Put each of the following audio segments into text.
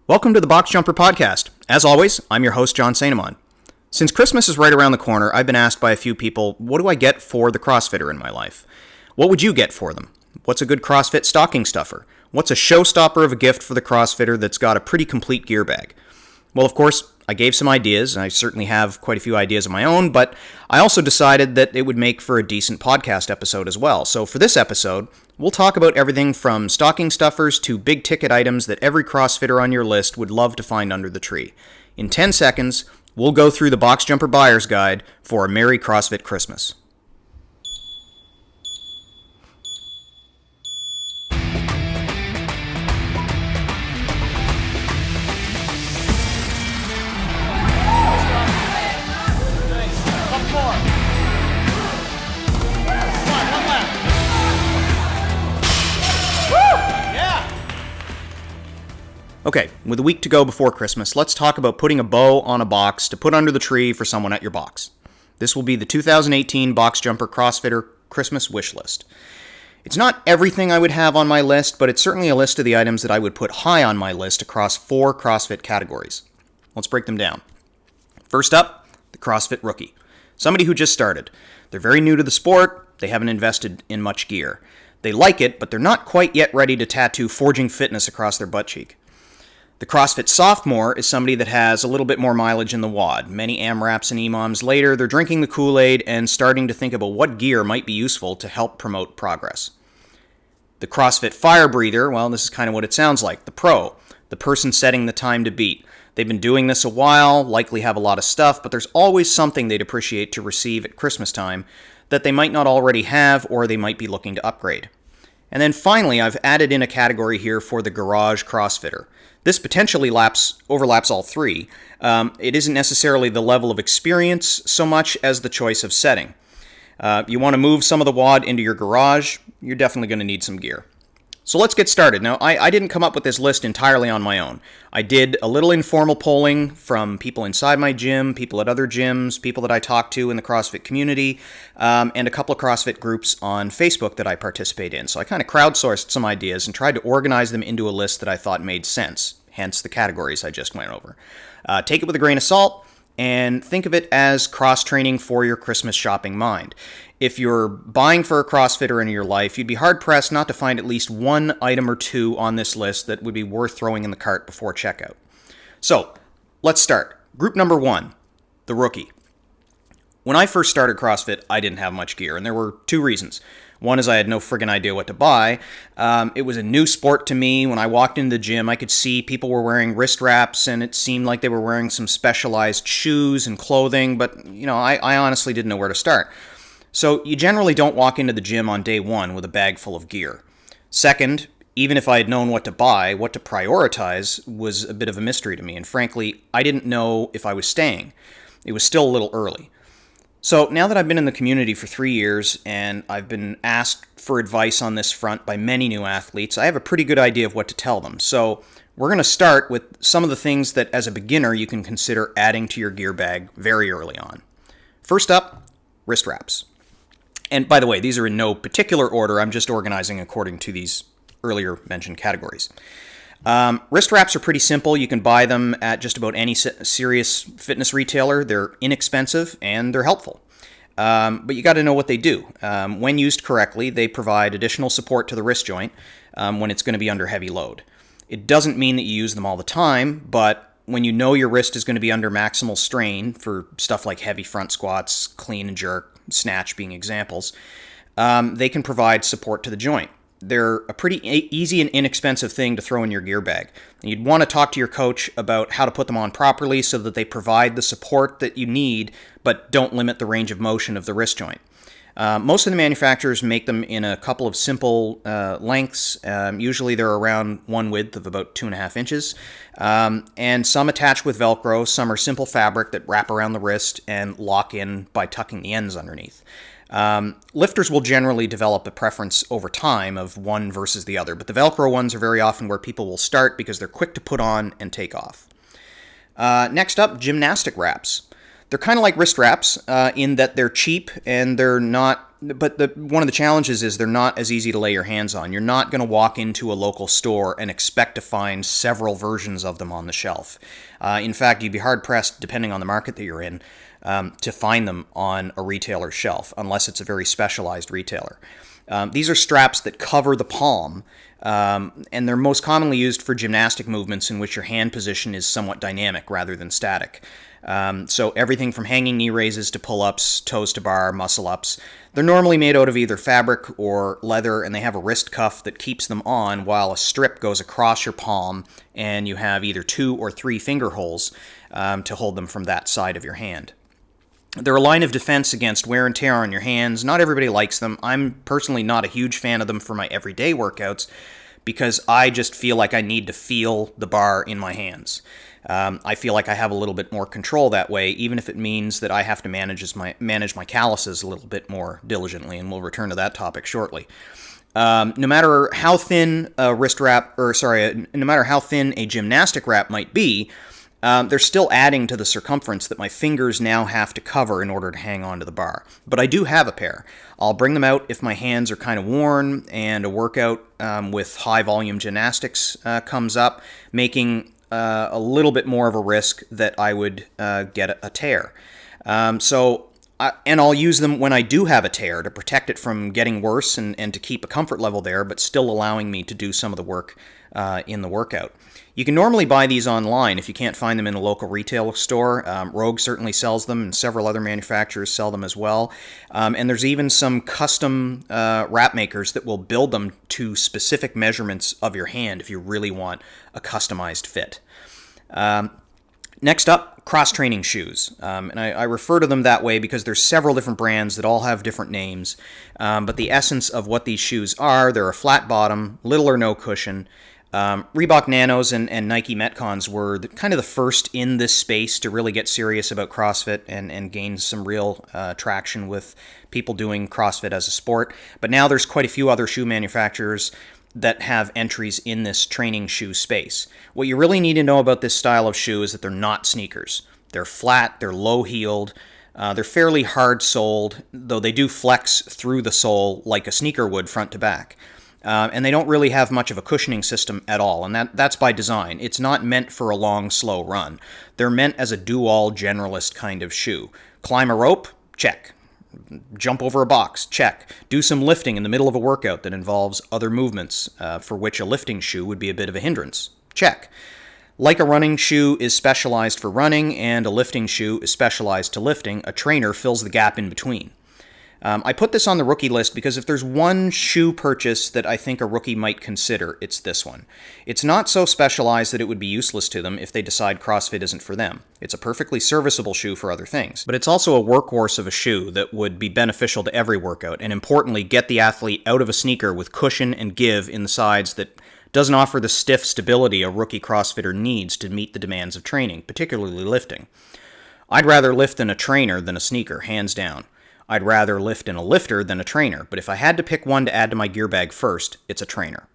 Welcome to the Box Jumper Podcast. As always, I'm your host, John Sainamon. Since Christmas is right around the corner, I've been asked by a few people, what do I get for the CrossFitter in my life? What would you get for them? What's a good CrossFit stocking stuffer? What's a showstopper of a gift for the CrossFitter that's got a pretty complete gear bag? Well, of course, I gave some ideas, and I certainly have quite a few ideas of my own, but I also decided that it would make for a decent podcast episode as well. So for this episode, we'll talk about everything from stocking stuffers to big-ticket items that every CrossFitter on your list would love to find under the tree. In 10 seconds, we'll go through the Box Jumper Buyer's Guide for a Merry CrossFit Christmas. Okay, with a week to go before Christmas, let's talk about putting a bow on a box to put under the tree for someone at your box. This will be the 2018 Box Jumper CrossFitter Christmas wish list. It's not everything I would have on my list, but it's certainly a list of the items that I would put high on my list across 4 CrossFit categories. Let's break them down. First up, the CrossFit Rookie. Somebody who just started. They're very new to the sport, they haven't invested in much gear. They like it, but they're not quite yet ready to tattoo Forging Fitness across their butt cheek. The CrossFit Sophomore is somebody that has a little bit more mileage in the wad. Many AMRAPs and EMOMs later, they're drinking the Kool-Aid and starting to think about what gear might be useful to help promote progress. The CrossFit Firebreather, well, this is kind of what it sounds like. The pro, the person setting the time to beat. They've been doing this a while, likely have a lot of stuff, but there's always something they'd appreciate to receive at Christmas time that they might not already have or they might be looking to upgrade. And then finally, I've added in a category here for the Garage CrossFitter. This potentially overlaps all 3. It isn't necessarily the level of experience so much as the choice of setting. You want to move some of the wad into your garage, you're definitely going to need some gear. So let's get started. Now, I didn't come up with this list entirely on my own. I did a little informal polling from people inside my gym, people at other gyms, people that I talk to in the CrossFit community, and a couple of CrossFit groups on Facebook that I participate in. So I kind of crowdsourced some ideas and tried to organize them into a list that I thought made sense, hence the categories I just went over. Take it with a grain of salt, and think of it as cross-training for your Christmas shopping mind. If you're buying for a CrossFitter in your life, you'd be hard-pressed not to find at least one item or two on this list that would be worth throwing in the cart before checkout. So, let's start. Group number 1, the Rookie. When I first started CrossFit, I didn't have much gear, and there were 2 reasons. One is I had no friggin' idea what to buy. It was a new sport to me. When I walked into the gym, I could see people were wearing wrist wraps, and it seemed like they were wearing some specialized shoes and clothing, but I honestly didn't know where to start. So you generally don't walk into the gym on day 1 with a bag full of gear. Second, even if I had known what to buy, what to prioritize was a bit of a mystery to me, and frankly, I didn't know if I was staying. It was still a little early. So now that I've been in the community for 3 years and I've been asked for advice on this front by many new athletes, I have a pretty good idea of what to tell them. So we're going to start with some of the things that as a beginner you can consider adding to your gear bag very early on. First up, wrist wraps. And by the way, these are in no particular order. I'm just organizing according to these earlier mentioned categories. Wrist wraps are pretty simple. You can buy them at just about any serious fitness retailer. They're inexpensive and they're helpful. But you got to know what they do. When used correctly, they provide additional support to the wrist joint when it's going to be under heavy load. It doesn't mean that you use them all the time, but when you know your wrist is going to be under maximal strain for stuff like heavy front squats, clean and jerk, snatch being examples, they can provide support to the joint. They're a pretty easy and inexpensive thing to throw in your gear bag. And you'd want to talk to your coach about how to put them on properly so that they provide the support that you need, but don't limit the range of motion of the wrist joint. Most of the manufacturers make them in a couple of simple lengths. Usually they're around one width of about 2.5 inches. And some attach with Velcro. Some are simple fabric that wrap around the wrist and lock in by tucking the ends underneath. Lifters will generally develop a preference over time of one versus the other, but the Velcro ones are very often where people will start because they're quick to put on and take off. Next up, Gymnastics Wraps. They're kind of like wrist wraps in that they're cheap and they're not But one of the challenges is they're not as easy to lay your hands on. You're not going to walk into a local store and expect to find several versions of them on the shelf. In fact, you'd be hard-pressed, depending on the market that you're in, to find them on a retailer's shelf, unless it's a very specialized retailer. These are straps that cover the palm, and they're most commonly used for gymnastic movements in which your hand position is somewhat dynamic rather than static. So everything from hanging knee raises to pull-ups, toes to bar, muscle-ups. They're normally made out of either fabric or leather, and they have a wrist cuff that keeps them on while a strip goes across your palm, and you have either 2 or 3 finger holes to hold them from that side of your hand. They're a line of defense against wear and tear on your hands. Not everybody likes them. I'm personally not a huge fan of them for my everyday workouts because I just feel like I need to feel the bar in my hands. I feel like I have a little bit more control that way, even if it means that I have to manage my calluses a little bit more diligently, and we'll return to that topic shortly. No matter how thin a no matter how thin a gymnastic wrap might be, they're still adding to the circumference that my fingers now have to cover in order to hang onto the bar. But I do have a pair. I'll bring them out if my hands are kind of worn and a workout with high-volume gymnastics comes up, making a little bit more of a risk that I would get a tear. And I'll use them when I do have a tear to protect it from getting worse and to keep a comfort level there, but still allowing me to do some of the work in the workout. You can normally buy these online if you can't find them in a local retail store. Rogue certainly sells them, and several other manufacturers sell them as well. And there's even some custom wrap makers that will build them to specific measurements of your hand if you really want a customized fit. Next up, cross-training shoes. And I refer to them that way because there's several different brands that all have different names. But the essence of what these shoes are, they're a flat bottom, little or no cushion. Reebok Nanos and Nike Metcons were kind of the first in this space to really get serious about CrossFit and gain some real traction with people doing CrossFit as a sport. But now there's quite a few other shoe manufacturers that have entries in this training shoe space. What you really need to know about this style of shoe is that they're not sneakers. They're flat, they're low-heeled, they're fairly hard-soled, though they do flex through the sole like a sneaker would front to back. And they don't really have much of a cushioning system at all, and that's by design. It's not meant for a long, slow run. They're meant as a do-all generalist kind of shoe. Climb a rope? Check. Jump over a box? Check. Do some lifting in the middle of a workout that involves other movements for which a lifting shoe would be a bit of a hindrance? Check. Like a running shoe is specialized for running and a lifting shoe is specialized to lifting, a trainer fills the gap in between. I put this on the rookie list because if there's one shoe purchase that I think a rookie might consider, it's this one. It's not so specialized that it would be useless to them if they decide CrossFit isn't for them. It's a perfectly serviceable shoe for other things. But it's also a workhorse of a shoe that would be beneficial to every workout, and importantly, get the athlete out of a sneaker with cushion and give in the sides that doesn't offer the stiff stability a rookie CrossFitter needs to meet the demands of training, particularly lifting. I'd rather lift in a trainer than a sneaker, hands down. I'd rather lift in a lifter than a trainer, but if I had to pick one to add to my gear bag first, it's a trainer.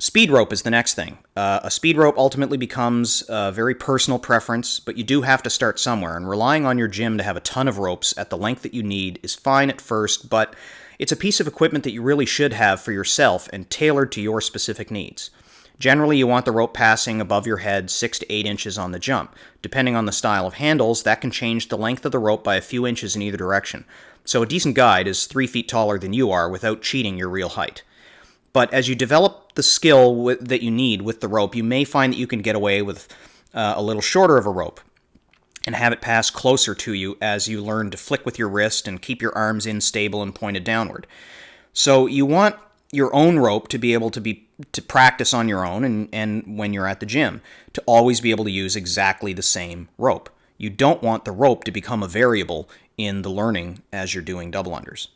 Speed rope is the next thing. A speed rope ultimately becomes a very personal preference, but you do have to start somewhere, and relying on your gym to have a ton of ropes at the length that you need is fine at first, but it's a piece of equipment that you really should have for yourself and tailored to your specific needs. Generally, you want the rope passing above your head 6 to 8 inches on the jump. Depending on the style of handles, that can change the length of the rope by a few inches in either direction. So a decent guide is 3 feet taller than you are without cheating your real height. But as you develop the skill that you need with the rope, you may find that you can get away with a little shorter of a rope and have it pass closer to you as you learn to flick with your wrist and keep your arms in stable and pointed downward. So you want your own rope to be able to practice on your own and when you're at the gym, to always be able to use exactly the same rope. You don't want the rope to become a variable in the learning as you're doing double unders.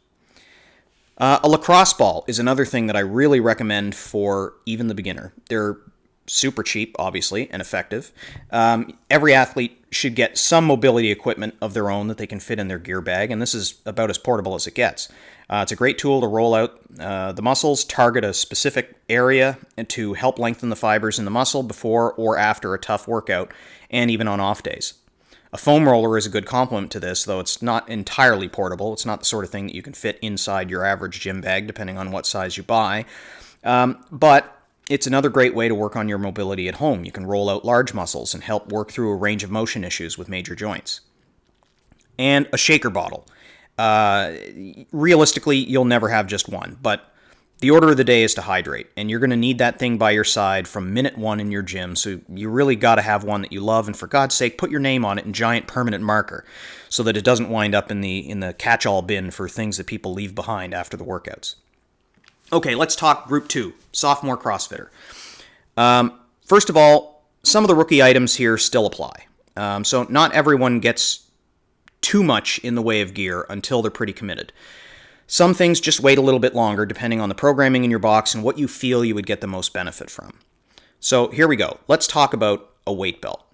A lacrosse ball is another thing that I really recommend for even the beginner. They're super cheap, obviously, and effective. Every athlete should get some mobility equipment of their own that they can fit in their gear bag, and this is about as portable as it gets. It's a great tool to roll out the muscles, target a specific area, and to help lengthen the fibers in the muscle before or after a tough workout, and even on off days. A foam roller is a good complement to this, though it's not entirely portable. It's not the sort of thing that you can fit inside your average gym bag, depending on what size you buy. But it's another great way to work on your mobility at home. You can roll out large muscles and help work through a range of motion issues with major joints. And a shaker bottle. Realistically, you'll never have just one, but the order of the day is to hydrate, and you're going to need that thing by your side from minute one in your gym, so you really got to have one that you love, and for God's sake, put your name on it in giant permanent marker so that it doesn't wind up in the catch-all bin for things that people leave behind after the workouts. Okay, let's talk Group 2, Sophomore CrossFitter. First of all, some of the rookie items here still apply. So not everyone gets too much in the way of gear until they're pretty committed. Some things just wait a little bit longer depending on the programming in your box and what you feel you would get the most benefit from. So here we go. Let's talk about a weight belt.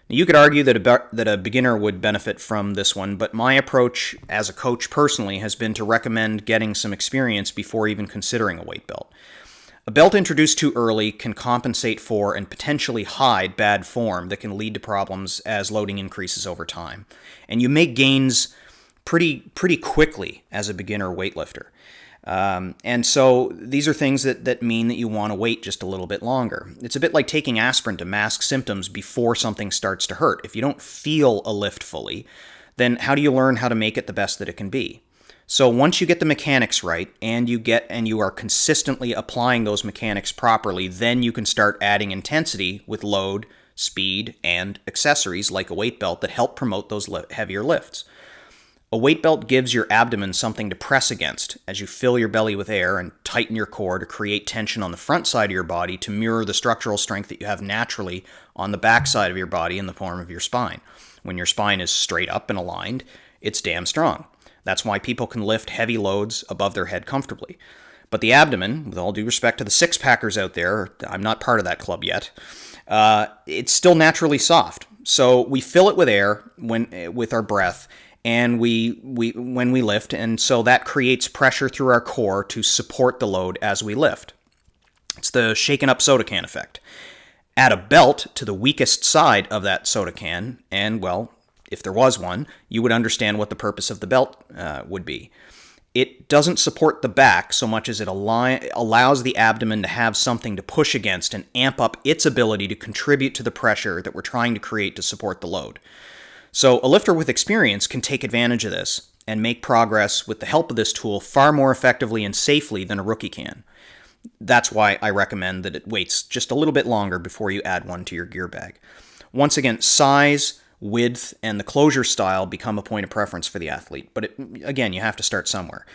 Now, you could argue that a beginner would benefit from this one, but my approach as a coach personally has been to recommend getting some experience before even considering a weight belt. A belt introduced too early can compensate for and potentially hide bad form that can lead to problems as loading increases over time. And you make gains pretty quickly as a beginner weightlifter. And so these are things that mean that you want to wait just a little bit longer. It's a bit like taking aspirin to mask symptoms before something starts to hurt. If you don't feel a lift fully, then how do you learn how to make it the best that it can be? So once you get the mechanics right and you are consistently applying those mechanics properly, then you can start adding intensity with load, speed, and accessories like a weight belt that help promote those heavier lifts. A weight belt gives your abdomen something to press against as you fill your belly with air and tighten your core to create tension on the front side of your body to mirror the structural strength that you have naturally on the back side of your body in the form of your spine. When your spine is straight up and aligned, it's damn strong. That's why people can lift heavy loads above their head comfortably. But the abdomen, with all due respect to the six-packers out there, I'm not part of that club yet, it's still naturally soft. So we fill it with air with our breath, and when we lift, and so that creates pressure through our core to support the load as we lift. It's the shaken up soda can effect. Add a belt to the weakest side of that soda can, and well, if there was one, you would understand what the purpose of the belt would be. It doesn't support the back so much as it allows the abdomen to have something to push against and amp up its ability to contribute to the pressure that we're trying to create to support the load. So a lifter with experience can take advantage of this and make progress with the help of this tool far more effectively and safely than a rookie can. That's why I recommend that it waits just a little bit longer before you add one to your gear bag. Once again, size, width, and the closure style become a point of preference for the athlete, but again, you have to start somewhere.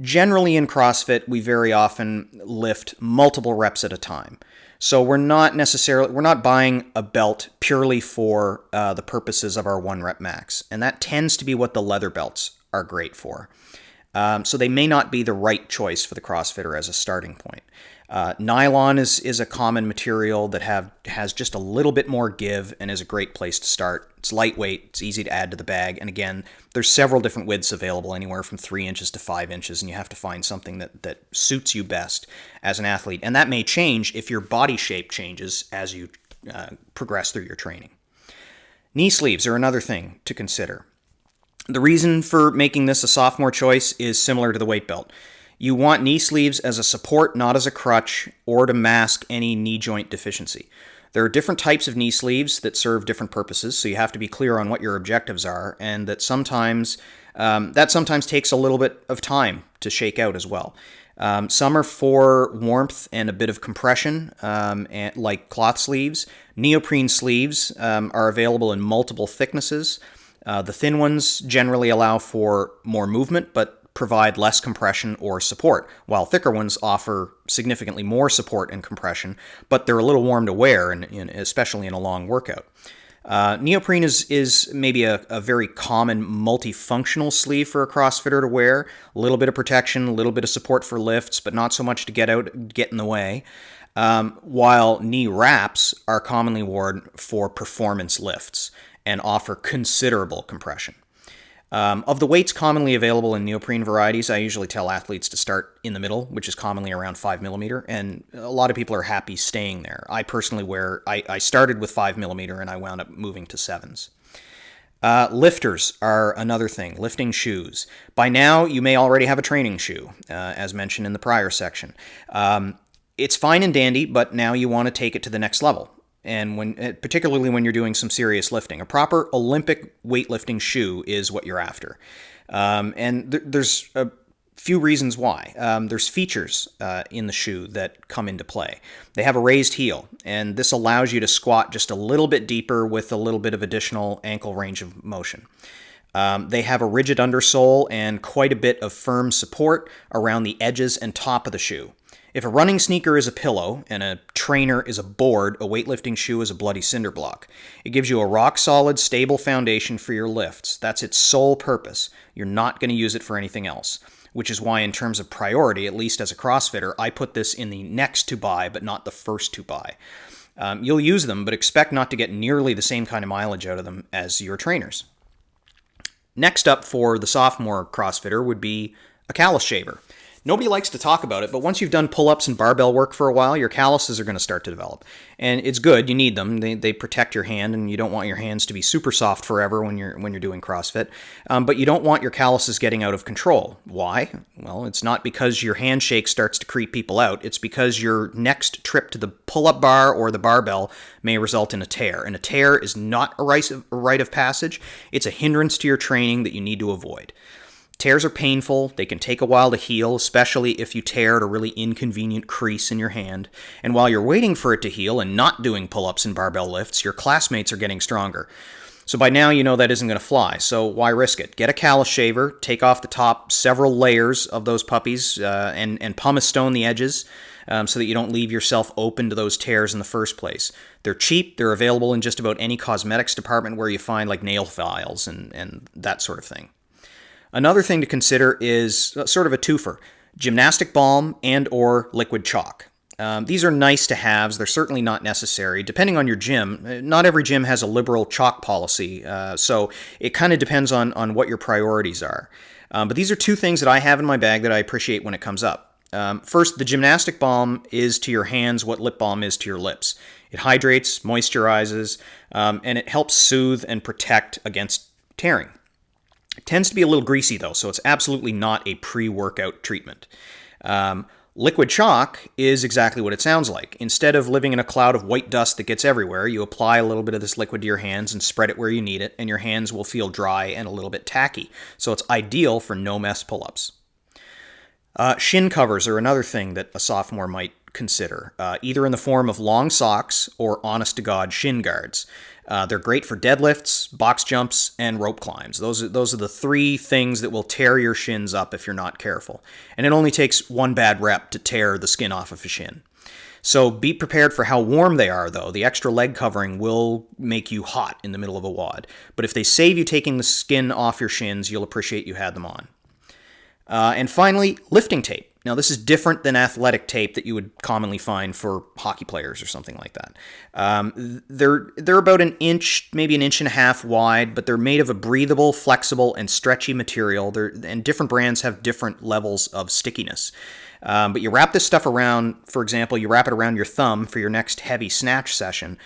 Generally in CrossFit, we very often lift multiple reps at a time. So we're not buying a belt purely for the purposes of our 1 rep max. And that tends to be what the leather belts are great for. So they may not be the right choice for the CrossFitter as a starting point. Nylon is a common material that has just a little bit more give and is a great place to start. It's lightweight, it's easy to add to the bag, and again, there's several different widths available, anywhere from 3 inches to 5 inches, and you have to find something that suits you best as an athlete. And that may change if your body shape changes as you progress through your training. Knee sleeves are another thing to consider. The reason for making this a sophomore choice is similar to the weight belt. You want knee sleeves as a support, not as a crutch, or to mask any knee joint deficiency. There are different types of knee sleeves that serve different purposes, so you have to be clear on what your objectives are, and that sometimes takes a little bit of time to shake out as well. Some are for warmth and a bit of compression, like cloth sleeves. Neoprene sleeves are available in multiple thicknesses. The thin ones generally allow for more movement, but provide less compression or support, while thicker ones offer significantly more support and compression, but they're a little warm to wear, especially in a long workout. Neoprene is maybe a very common multifunctional sleeve for a CrossFitter to wear. A little bit of protection, a little bit of support for lifts, but not so much to get in the way. While knee wraps are commonly worn for performance lifts and offer considerable compression. Of the weights commonly available in neoprene varieties, I usually tell athletes to start in the middle, which is commonly around 5mm, and a lot of people are happy staying there. I personally I started with 5mm and I wound up moving to 7s. Lifters are another thing, lifting shoes. By now, you may already have a training shoe, as mentioned in the prior section. It's fine and dandy, but now you want to take it to the next level. And particularly when you're doing some serious lifting, a proper Olympic weightlifting shoe is what you're after. There's a few reasons why. There's features in the shoe that come into play. They have a raised heel, and this allows you to squat just a little bit deeper with a little bit of additional ankle range of motion. They have a rigid undersole and quite a bit of firm support around the edges and top of the shoe. If a running sneaker is a pillow and a trainer is a board, a weightlifting shoe is a bloody cinder block. It gives you a rock-solid, stable foundation for your lifts. That's its sole purpose. You're not going to use it for anything else, which is why in terms of priority, at least as a CrossFitter, I put this in the next to buy, but not the first to buy. You'll use them, but expect not to get nearly the same kind of mileage out of them as your trainers. Next up for the sophomore CrossFitter would be a Callus Shaver. Nobody likes to talk about it, but once you've done pull-ups and barbell work for a while, your calluses are going to start to develop. And it's good, you need them. They protect your hand, and you don't want your hands to be super soft forever when you're doing CrossFit. But you don't want your calluses getting out of control. Why? Well, it's not because your handshake starts to creep people out. It's because your next trip to the pull-up bar or the barbell may result in a tear. And a tear is not a rite of passage. It's a hindrance to your training that you need to avoid. Tears are painful. They can take a while to heal, especially if you tear at a really inconvenient crease in your hand. And while you're waiting for it to heal and not doing pull-ups and barbell lifts, your classmates are getting stronger. So by now you know that isn't going to fly, so why risk it? Get a Callus Shaver, take off the top several layers of those puppies, and pumice stone the edges so that you don't leave yourself open to those tears in the first place. They're cheap. They're available in just about any cosmetics department where you find like nail files and that sort of thing. Another thing to consider is sort of a twofer, gymnastic balm and or liquid chalk. These are nice to haves. They're certainly not necessary. Depending on your gym, not every gym has a liberal chalk policy, so it kind of depends on what your priorities are. But these are two things that I have in my bag that I appreciate when it comes up. First, the gymnastic balm is to your hands what lip balm is to your lips. It hydrates, moisturizes, and it helps soothe and protect against tearing. It tends to be a little greasy, though, so it's absolutely not a pre-workout treatment. Liquid chalk is exactly what it sounds like. Instead of living in a cloud of white dust that gets everywhere, you apply a little bit of this liquid to your hands and spread it where you need it, and your hands will feel dry and a little bit tacky. So it's ideal for no-mess pull-ups. Shin covers are another thing that a sophomore might consider, either in the form of long socks or honest-to-God shin guards. They're great for deadlifts, box jumps, and rope climbs. Those are the three things that will tear your shins up if you're not careful. And it only takes one bad rep to tear the skin off of a shin. So be prepared for how warm they are, though. The extra leg covering will make you hot in the middle of a WOD. But if they save you taking the skin off your shins, you'll appreciate you had them on. And finally, lifting tape. Now, this is different than athletic tape that you would commonly find for hockey players or something like that. They're about an inch, maybe an inch and a half wide, but they're made of a breathable, flexible, and stretchy material. And different brands have different levels of stickiness. But you wrap this stuff around, for example, you wrap it around your thumb for your next heavy snatch session,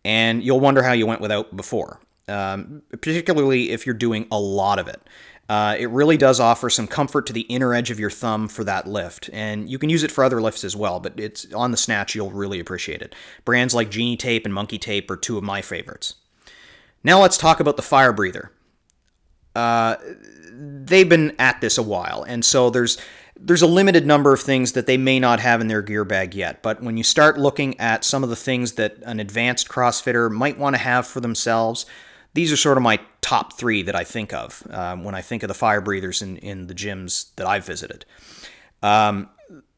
and you'll wonder how you went without before, particularly if you're doing a lot of it. It really does offer some comfort to the inner edge of your thumb for that lift, and you can use it for other lifts as well, but it's on the snatch, you'll really appreciate it. Brands like Genie Tape and Monkey Tape are two of my favorites. Now let's talk about the firebreather. They've been at this a while, and so there's a limited number of things that they may not have in their gear bag yet, but when you start looking at some of the things that an advanced CrossFitter might want to have for themselves, these are sort of my top three that I think of when I think of the fire breathers in the gyms that I've visited.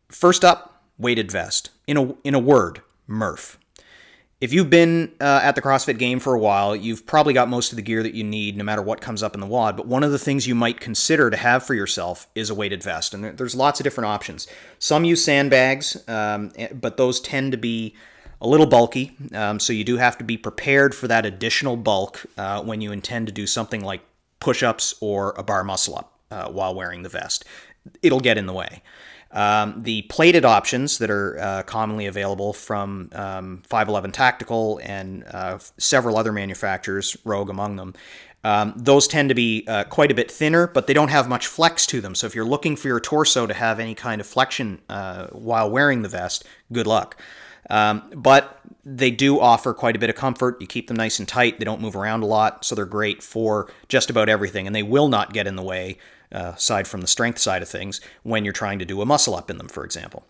First up, weighted vest. In a word, Murph. If you've been at the CrossFit game for a while, you've probably got most of the gear that you need no matter what comes up in the WOD, but one of the things you might consider to have for yourself is a weighted vest, and there's lots of different options. Some use sandbags, but those tend to be a little bulky, so you do have to be prepared for that additional bulk when you intend to do something like push-ups or a bar muscle-up while wearing the vest. It'll get in the way. The plated options that are commonly available from 511 Tactical and several other manufacturers, Rogue among them, those tend to be quite a bit thinner, but they don't have much flex to them. So if you're looking for your torso to have any kind of flexion while wearing the vest, good luck. But they do offer quite a bit of comfort. You keep them nice and tight. They don't move around a lot, so they're great for just about everything. And they will not get in the way, aside from the strength side of things, when you're trying to do a muscle up in them, for example.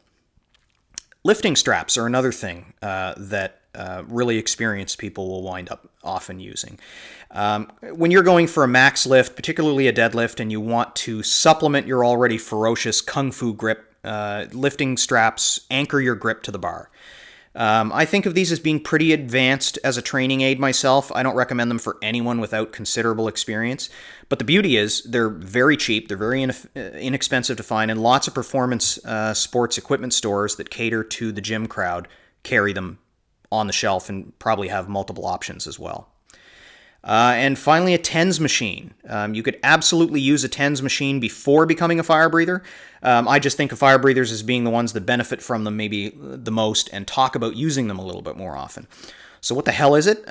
Lifting straps are another thing that really experienced people will wind up often using. When you're going for a max lift, particularly a deadlift, and you want to supplement your already ferocious kung fu grip, lifting straps anchor your grip to the bar. I think of these as being pretty advanced as a training aid myself. I don't recommend them for anyone without considerable experience. But the beauty is they're very cheap, they're very inexpensive to find, and lots of performance sports equipment stores that cater to the gym crowd carry them on the shelf and probably have multiple options as well. And finally, a TENS machine. You could absolutely use a TENS machine before becoming a fire breather. I just think of fire breathers as being the ones that benefit from them maybe the most and talk about using them a little bit more often. So what the hell is it?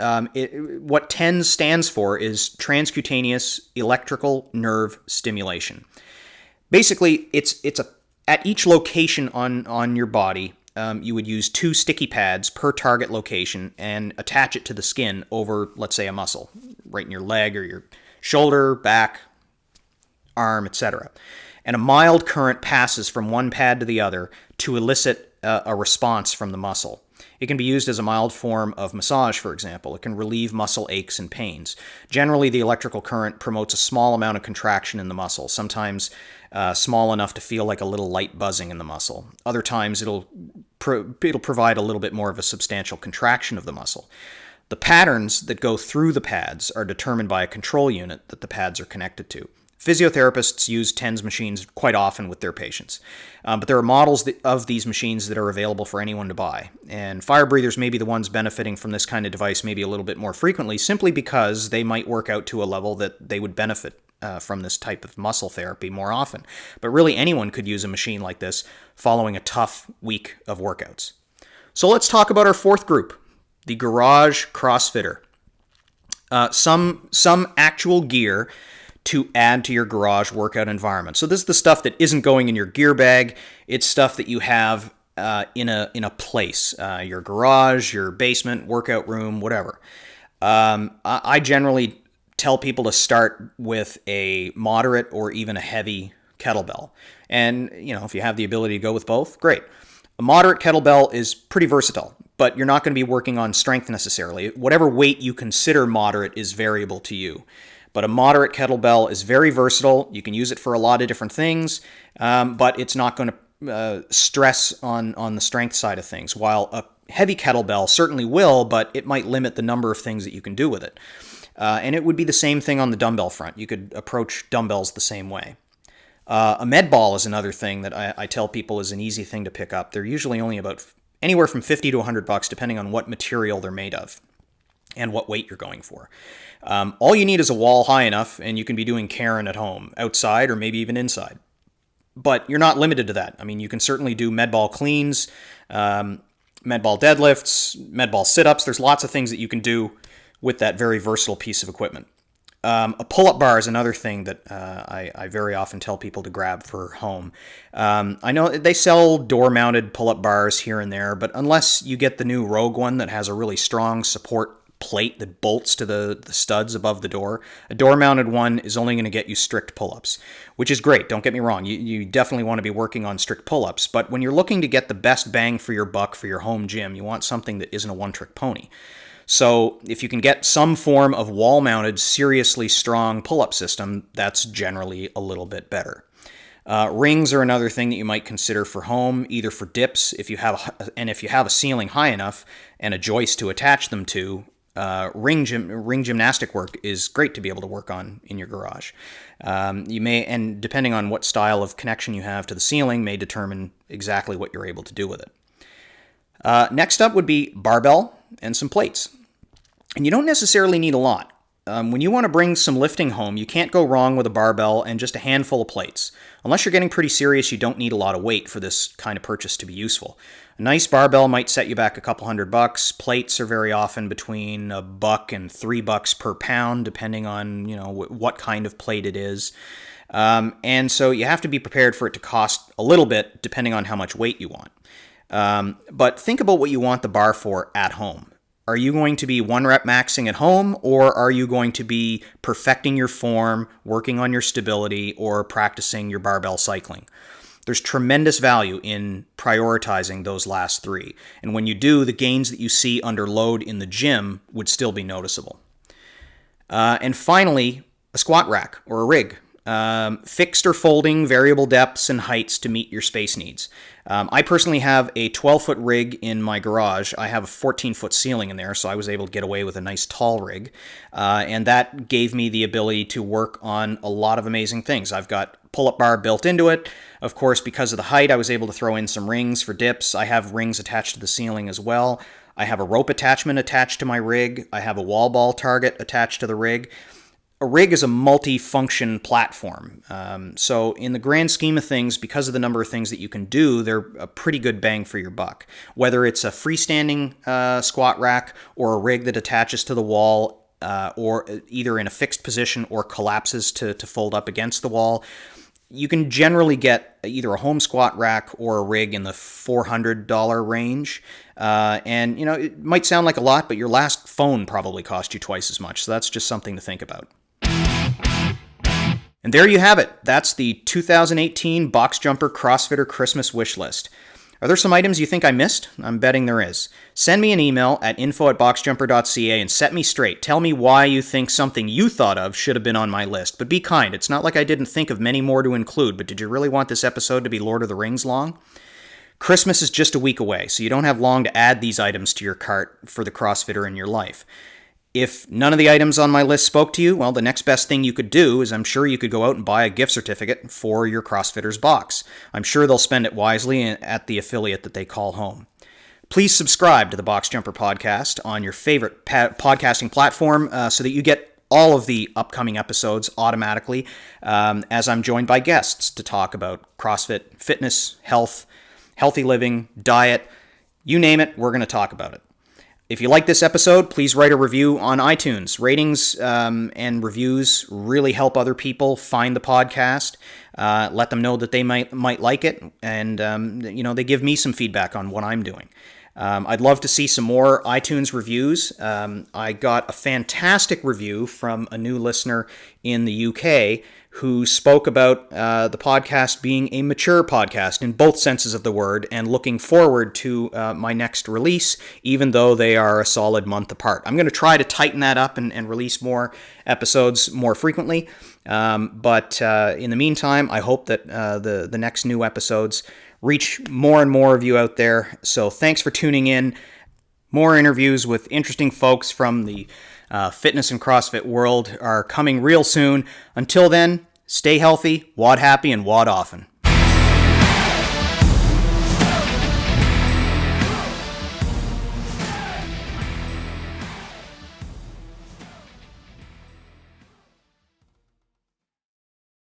What TENS stands for is transcutaneous electrical nerve stimulation. Basically, at each location on your body, you would use 2 sticky pads per target location and attach it to the skin over, let's say, a muscle, right in your leg or your shoulder, back, arm, etc. And a mild current passes from one pad to the other to elicit a response from the muscle. It can be used as a mild form of massage, for example. It can relieve muscle aches and pains. Generally, the electrical current promotes a small amount of contraction in the muscle, sometimes small enough to feel like a little light buzzing in the muscle. Other times, it'll provide a little bit more of a substantial contraction of the muscle. The patterns that go through the pads are determined by a control unit that the pads are connected to. Physiotherapists use TENS machines quite often with their patients, but there are models of these machines that are available for anyone to buy, and fire breathers may be the ones benefiting from this kind of device maybe a little bit more frequently, simply because they might work out to a level that they would benefit from this type of muscle therapy more often. But really anyone could use a machine like this following a tough week of workouts. So let's talk about our fourth group, the garage CrossFitter. Some actual gear to add to your garage workout environment. So this is the stuff that isn't going in your gear bag. It's stuff that you have in a place, your garage, your basement, workout room, whatever. I generally tell people to start with a moderate or even a heavy kettlebell. And, if you have the ability to go with both, great. A moderate kettlebell is pretty versatile, but you're not going to be working on strength necessarily. Whatever weight you consider moderate is variable to you. But a moderate kettlebell is very versatile. You can use it for a lot of different things, but it's not going to stress on the strength side of things, while a heavy kettlebell certainly will, but it might limit the number of things that you can do with it. And it would be the same thing on the dumbbell front. You could approach dumbbells the same way. A med ball is another thing that I tell people is an easy thing to pick up. They're usually only about anywhere from $50 to $100, depending on what material they're made of and what weight you're going for. All you need is a wall high enough, and you can be doing Karen at home, outside or maybe even inside. But you're not limited to that. I mean, you can certainly do med ball cleans, med ball deadlifts, med ball sit-ups. There's lots of things that you can do with that very versatile piece of equipment. A pull-up bar is another thing that I very often tell people to grab for home. I know they sell door-mounted pull-up bars here and there, but unless you get the new Rogue one that has a really strong support plate that bolts to the studs above the door, a door-mounted one is only going to get you strict pull-ups, which is great. Don't get me wrong. You definitely want to be working on strict pull-ups, but when you're looking to get the best bang for your buck for your home gym, you want something that isn't a one-trick pony. So if you can get some form of wall-mounted, seriously strong pull-up system, that's generally a little bit better. Rings are another thing that you might consider for home, either for dips, if you have a ceiling high enough and a joist to attach them to. Ring gymnastic work is great to be able to work on in your garage. You may, and depending on what style of connection you have to the ceiling, may determine exactly what you're able to do with it. Next up would be barbell and some plates. And you don't necessarily need a lot. When you want to bring some lifting home, you can't go wrong with a barbell and just a handful of plates. Unless you're getting pretty serious, you don't need a lot of weight for this kind of purchase to be useful. A nice barbell might set you back a couple $100. Plates are very often between $1 and $3 per pound, depending on what kind of plate it is. And so you have to be prepared for it to cost a little bit, depending on how much weight you want. But think about what you want the bar for at home. Are you going to be 1 rep maxing at home, or are you going to be perfecting your form, working on your stability, or practicing your barbell cycling? There's tremendous value in prioritizing those last 3. And when you do, the gains that you see under load in the gym would still be noticeable. And finally, a squat rack or a rig. Fixed or folding, variable depths and heights to meet your space needs. I personally have a 12-foot rig in my garage. I have a 14-foot ceiling in there, so I was able to get away with a nice tall rig. And that gave me the ability to work on a lot of amazing things. I've got pull-up bar built into it. Of course, because of the height, I was able to throw in some rings for dips. I have rings attached to the ceiling as well. I have a rope attachment attached to my rig. I have a wall ball target attached to the rig. A rig is a multi-function platform. So in the grand scheme of things, because of the number of things that you can do, they're a pretty good bang for your buck. Whether it's a freestanding squat rack or a rig that attaches to the wall, or either in a fixed position or collapses to fold up against the wall, you can generally get either a home squat rack or a rig in the $400 range. And it might sound like a lot, but your last phone probably cost you twice as much. So that's just something to think about. And there you have it. That's the 2018 Box Jumper CrossFitter Christmas wish list. Are there some items you think I missed? I'm betting there is. Send me an email at info@boxjumper.ca and set me straight. Tell me why you think something you thought of should have been on my list. But be kind. It's not like I didn't think of many more to include, but did you really want this episode to be Lord of the Rings long? Christmas is just a week away, so you don't have long to add these items to your cart for the CrossFitter in your life. If none of the items on my list spoke to you, well, the next best thing you could do is I'm sure you could go out and buy a gift certificate for your CrossFitters box. I'm sure they'll spend it wisely at the affiliate that they call home. Please subscribe to the Box Jumper podcast on your favorite podcasting platform so that you get all of the upcoming episodes automatically as I'm joined by guests to talk about CrossFit, fitness, health, healthy living, diet, you name it, we're going to talk about it. If you like this episode, please write a review on iTunes. Ratings and reviews really help other people find the podcast. Let them know that they might like it, and they give me some feedback on what I'm doing. I'd love to see some more iTunes reviews. I got a fantastic review from a new listener in the UK who spoke about the podcast being a mature podcast in both senses of the word and looking forward to my next release, even though they are a solid month apart. I'm going to try to tighten that up and release more episodes more frequently. But in the meantime, I hope that the next new episodes reach more and more of you out there. So thanks for tuning in. More interviews with interesting folks from the fitness and CrossFit world are coming real soon. Until then, stay healthy, WOD happy, and WOD often.